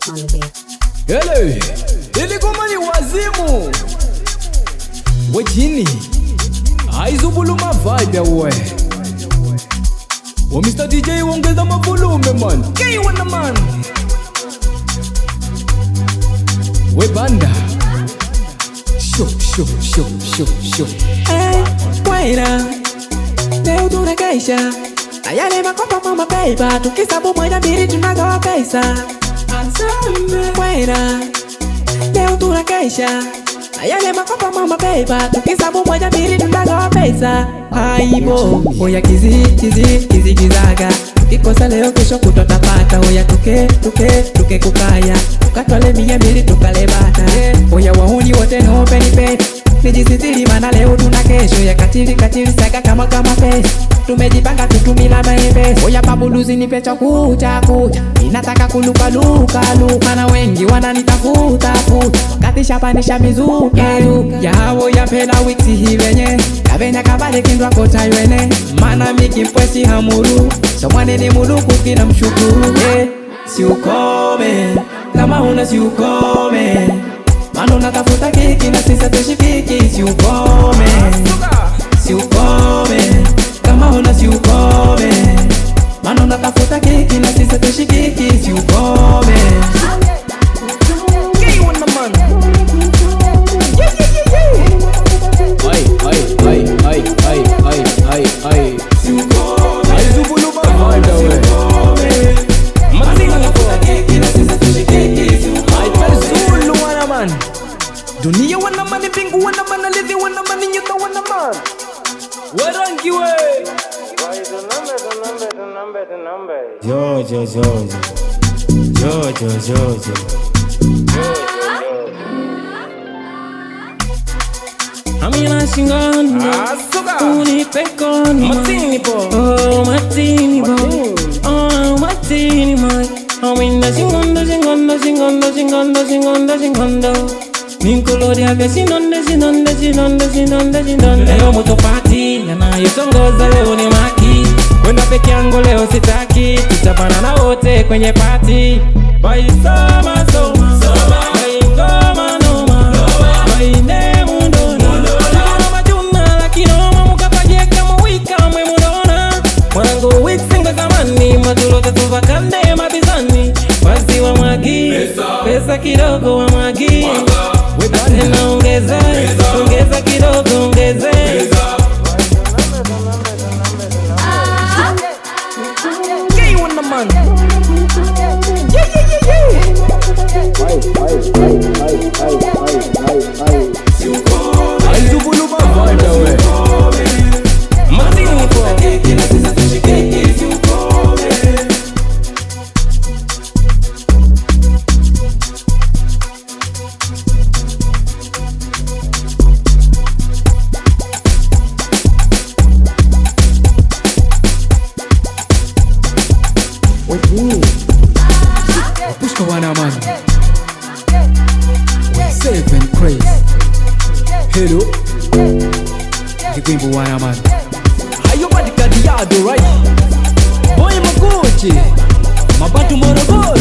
on the beat. Hele, ili kama ni wazimu wajini haizubuluma vibe we wa Mr. DJ wongeza mavolume man K1 man we banda show Waira leo tunakesha ayale makopa mama paper tukisabu moja mbili tunagawa pesa. Waira leo tunakesha ayale makopa mama paper tukisabu moja mbili tunagawa pesa. Aibo oya kizi kizaga kikosa leo kesho kutotapata. Oya tuke kukaya tukatwale mia mbili tukale bata. Oya wahuni wote no penny pay nijisitiri mana leo tuna kesho ya katili saga kama pesa. Tumejipanga tutumila maembe. Oya babuluzi nipe chakucha inataka kuluka mana wengi wananitafuta wakati shapanisha mizuka yawo ya pela wiki hiwenye kabenya kabale kindwa kota iwene mana miki mpwesi hamuru so mwane ni muluku kina mshukuru. Si ukome kama una si ukome mano natafuta kiki na sisa tushikiki. Si ukome kama una si ukome mano natafuta kiki na sisa tushikiki. Si ukome K1 man Ay si ukome haizubuluma vibe we mazini natafuta kiki na sisa tushikiki. Si ukome Zulu wana man dunia wana man bingu wana man alithi wana man nyuta wana man warangi we Jojo Amina singano unipekono matini po matini boy Amina singondo Minkolo diaga sinonde Leo moto party yanayosongoza leo ni maki. Wenda peke yangu leo sitaki tutapana na wote kwenye party. Bai sama bai ngoma noma bai nemu ndona majuna lakini mukapaje kama wika mwe mudona mwanangu wiksinga zamani matulote tuvakande mabizani basi wa magi pesa kidogo wa magi tena ongeza kidogo ongeze K1 man haizubuluma vibe we mazini po Pushka wana man 7 crazy hello Kigwimbo wana man ayo badikadi yado right boy magoche mabatu Morogoro